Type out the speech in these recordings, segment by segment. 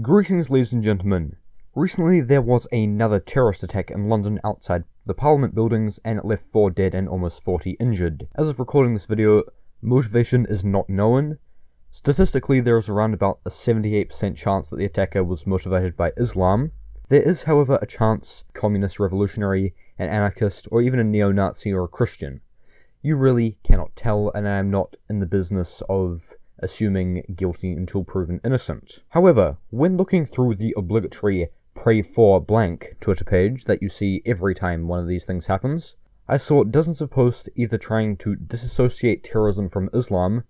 Greetings, ladies and gentlemen. Recently there was another terrorist attack in London outside the Parliament buildings, and it left 4 dead and almost 40 injured. As of recording this video, motivation is not known. Statistically, there is around about a 78% chance that the attacker was motivated by Islam. There is, however, a chance communist, revolutionary, an anarchist, or even a neo-Nazi or a Christian. You really cannot tell, and I am not in the business of assuming guilty until proven innocent. However, when looking through the obligatory pray for blank Twitter page that you see every time one of these things happens, I saw dozens of posts either trying to disassociate terrorism from Islam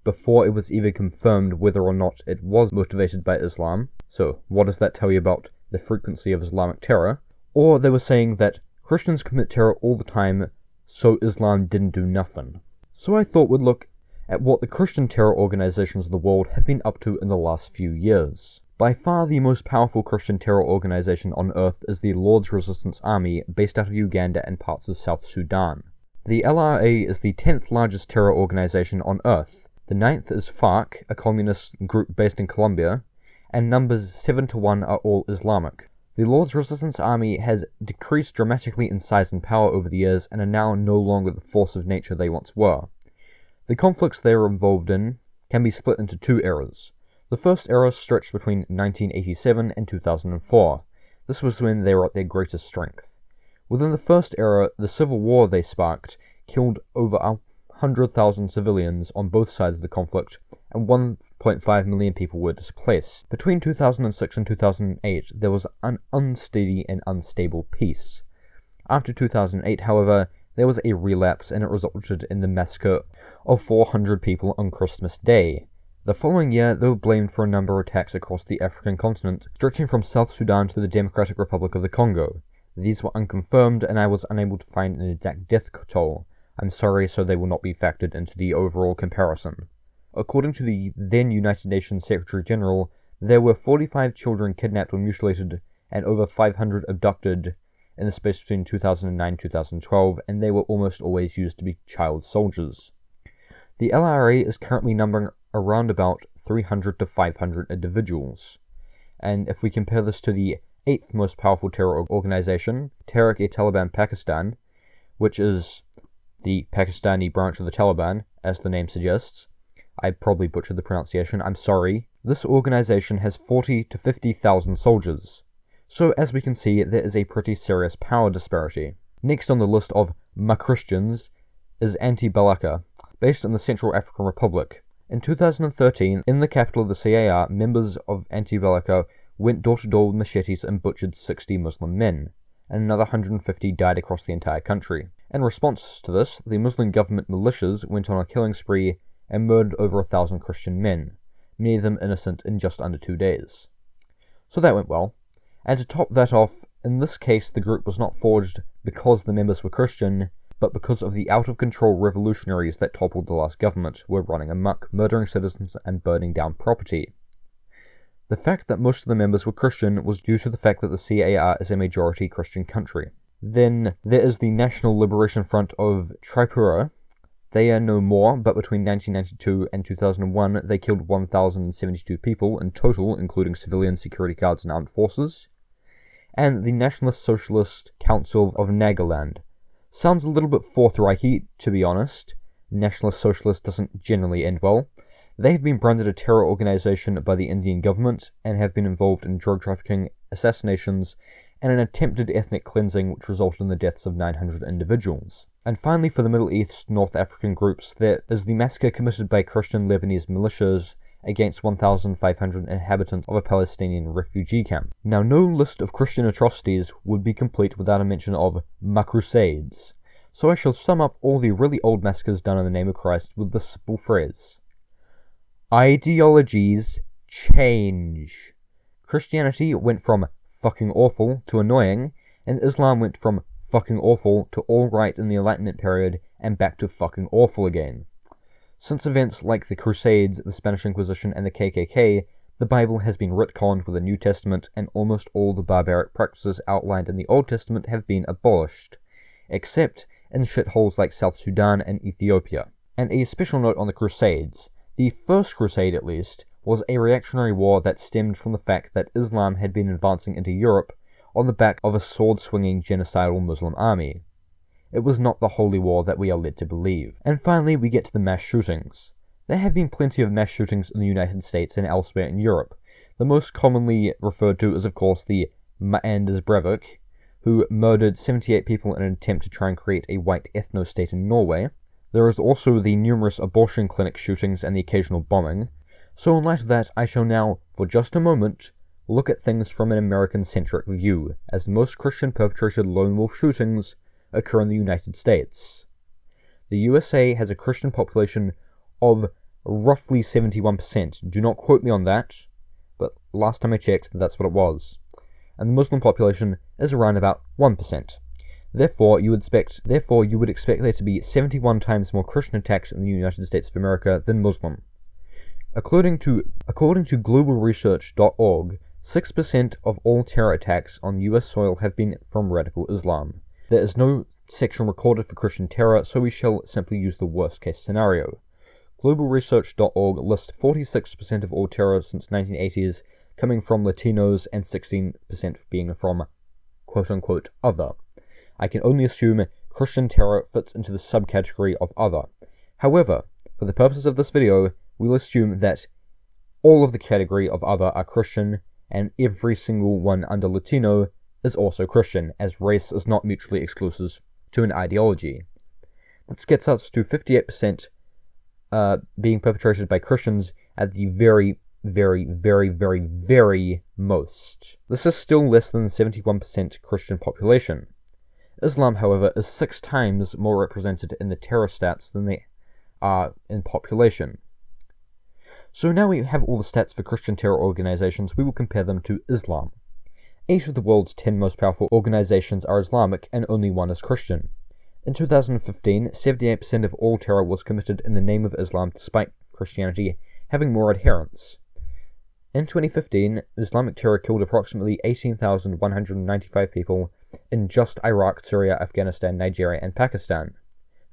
before it was even confirmed whether or not it was motivated by Islam. So what does that tell you about the frequency of Islamic terror? Or they were saying that Christians commit terror all the time, so Islam didn't do nothing. So I thought we'd look at what the Christian terror organizations of the world have been up to in the last few years. By far the most powerful Christian terror organization on earth is the Lord's Resistance Army, based out of Uganda and parts of South Sudan. The LRA is the 10th largest terror organization on earth. The 9th is FARC, a communist group based in Colombia, and numbers 7 to 1 are all Islamic. The Lord's Resistance Army has decreased dramatically in size and power over the years and are now no longer the force of nature they once were. The conflicts they are involved in can be split into 2 eras. The first era stretched between 1987 and 2004. This was when they were at their greatest strength. Within the first era, the civil war they sparked killed over 100,000 civilians on both sides of the conflict, and 1.5 million people were displaced. Between 2006 and 2008, there was an unsteady and unstable peace. After 2008, however, there was a relapse, and it resulted in the massacre of 400 people on Christmas Day. The following year, they were blamed for a number of attacks across the African continent, stretching from South Sudan to the Democratic Republic of the Congo. These were unconfirmed, and I was unable to find an exact death toll. I'm sorry, so they will not be factored into the overall comparison. According to the then United Nations Secretary General, there were 45 children kidnapped or mutilated, and over 500 abducted in the space between 2009 and 2012, and they were almost always used to be child soldiers. The LRA is currently numbering around about 300 to 500 individuals, and if we compare this to the 8th most powerful terror organization, Tehrik-e-Taliban Pakistan, which is the Pakistani branch of the Taliban, as the name suggests. I probably butchered the pronunciation, I'm sorry. This organization has 40 to 50,000 soldiers. So as we can see, there is a pretty serious power disparity. Next on the list of Christians is Anti-Balaka, based in the Central African Republic. In 2013, in the capital of the CAR, members of Anti-Balaka went door-to-door with machetes and butchered 60 Muslim men, and another 150 died across the entire country. In response to this, the Muslim government militias went on a killing spree and murdered over 1,000 Christian men, many of them innocent, in just under 2 days. So that went well. And to top that off, in this case the group was not forged because the members were Christian, but because of the out-of-control revolutionaries that toppled the last government were running amok, murdering citizens and burning down property. The fact that most of the members were Christian was due to the fact that the CAR is a majority Christian country. Then there is the National Liberation Front of Tripura. They are no more, but between 1992 and 2001 they killed 1,072 people in total, including civilian security guards and armed forces. And the Nationalist Socialist Council of Nagaland. Sounds a little bit Fourth Reichy, to be honest. Nationalist Socialist doesn't generally end well. They have been branded a terror organization by the Indian government and have been involved in drug trafficking, assassinations, and an attempted ethnic cleansing which resulted in the deaths of 900 individuals. And finally, for the Middle East North African groups, there is the massacre committed by Christian Lebanese militias against 1,500 inhabitants of a Palestinian refugee camp. Now, no list of Christian atrocities would be complete without a mention of Crusades, so I shall sum up all the really old massacres done in the name of Christ with this simple phrase: ideologies change. Christianity went from fucking awful to annoying, and Islam went from fucking awful to alright in the Enlightenment period and back to fucking awful again. Since events like the Crusades, the Spanish Inquisition, and the KKK, the Bible has been retconned with a New Testament, and almost all the barbaric practices outlined in the Old Testament have been abolished, except in shitholes like South Sudan and Ethiopia. And a special note on the Crusades: the First Crusade, at least, was a reactionary war that stemmed from the fact that Islam had been advancing into Europe on the back of a sword-swinging genocidal Muslim army. It was not the holy war that we are led to believe. And finally, we get to the mass shootings. There have been plenty of mass shootings in the United States and elsewhere in Europe. The most commonly referred to is, of course, the Muh Anders Breivik, who murdered 78 people in an attempt to try and create a white ethno-state in Norway. There is also the numerous abortion clinic shootings and the occasional bombing. So in light of that, I shall now, for just a moment, look at things from an American-centric view, as most Christian-perpetrated lone wolf shootings occur in the United States. The USA has a Christian population of roughly 71%. Do not quote me on that, but last time I checked, that's what it was. And the Muslim population is around about 1%. Therefore, you would expect there to be 71 times more Christian attacks in the United States of America than Muslim. According to globalresearch.org, 6% of all terror attacks on US soil have been from radical Islam. There is no section recorded for Christian terror, so we shall simply use the worst case scenario. Globalresearch.org lists 46% of all terror since 1980s coming from Latinos and 16% being from quote-unquote other. I can only assume Christian terror fits into the subcategory of other. However, for the purposes of this video, we'll assume that all of the category of other are Christian, and every single one under Latino is also Christian, as race is not mutually exclusive to an ideology. This gets us to 58% being perpetrated by Christians at the very, very, very, very, very most. This is still less than the 71% Christian population. Islam, however, is 6 times more represented in the terror stats than they are in population. So now we have all the stats for Christian terror organizations, we will compare them to Islam. 8 of the world's 10 most powerful organizations are Islamic, and only 1 is Christian. In 2015, 78% of all terror was committed in the name of Islam, despite Christianity having more adherents. In 2015, Islamic terror killed approximately 18,195 people in just Iraq, Syria, Afghanistan, Nigeria, and Pakistan.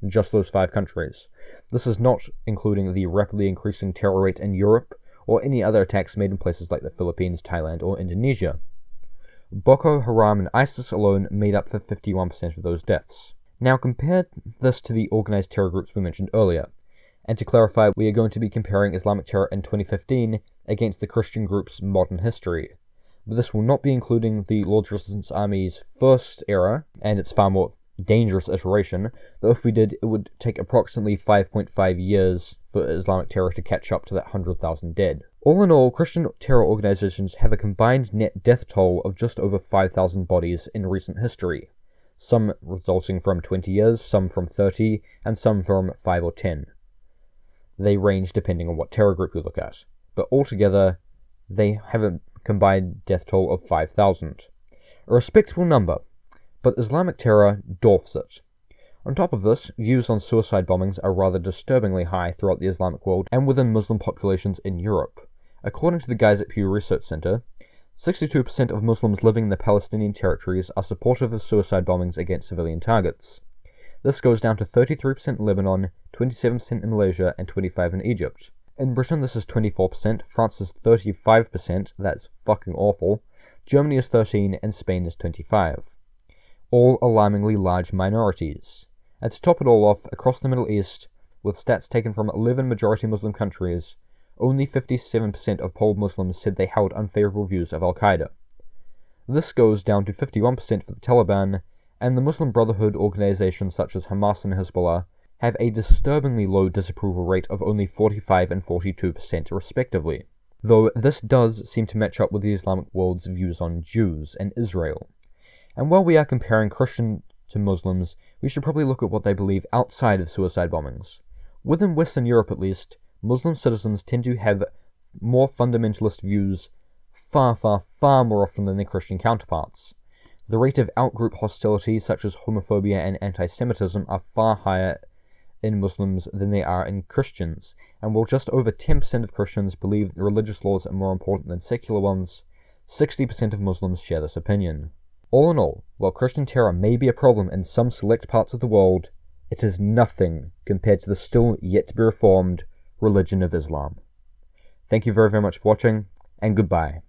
Just those 5 countries. This is not including the rapidly increasing terror rate in Europe, or any other attacks made in places like the Philippines, Thailand, or Indonesia. Boko Haram and ISIS alone made up for 51% of those deaths. Now compare this to the organized terror groups we mentioned earlier. And to clarify, we are going to be comparing Islamic terror in 2015 against the Christian group's modern history. But this will not be including the Lord's Resistance Army's first era, and its far more dangerous iteration, though if we did, it would take approximately 5.5 years for Islamic terror to catch up to that 100,000 dead. All in all, Christian terror organizations have a combined net death toll of just over 5,000 bodies in recent history, some resulting from 20 years, some from 30, and some from 5 or 10. They range depending on what terror group you look at, but altogether, they have a combined death toll of 5,000. A respectable number, but Islamic terror dwarfs it. On top of this, views on suicide bombings are rather disturbingly high throughout the Islamic world and within Muslim populations in Europe. According to the guys at Pew Research Center, 62% of Muslims living in the Palestinian territories are supportive of suicide bombings against civilian targets. This goes down to 33% in Lebanon, 27% in Malaysia, and 25% in Egypt. In Britain, this is 24%, France is 35%, that's fucking awful, Germany is 13%, and Spain is 25%. All alarmingly large minorities. And to top it all off, across the Middle East, with stats taken from 11 majority Muslim countries, only 57% of polled Muslims said they held unfavorable views of Al-Qaeda. This goes down to 51% for the Taliban, and the Muslim Brotherhood organizations such as Hamas and Hezbollah have a disturbingly low disapproval rate of only 45 and 42% respectively, though this does seem to match up with the Islamic world's views on Jews and Israel. And while we are comparing Christian to Muslims, we should probably look at what they believe outside of suicide bombings. Within Western Europe at least, Muslim citizens tend to have more fundamentalist views far more often than their Christian counterparts. The rate of out-group hostility such as homophobia and anti-Semitism are far higher in Muslims than they are in Christians, and while just over 10% of Christians believe that religious laws are more important than secular ones, 60% of Muslims share this opinion. All in all, while Christian terror may be a problem in some select parts of the world, it is nothing compared to the still yet to be reformed religion of Islam. Thank you very, very much for watching, and goodbye.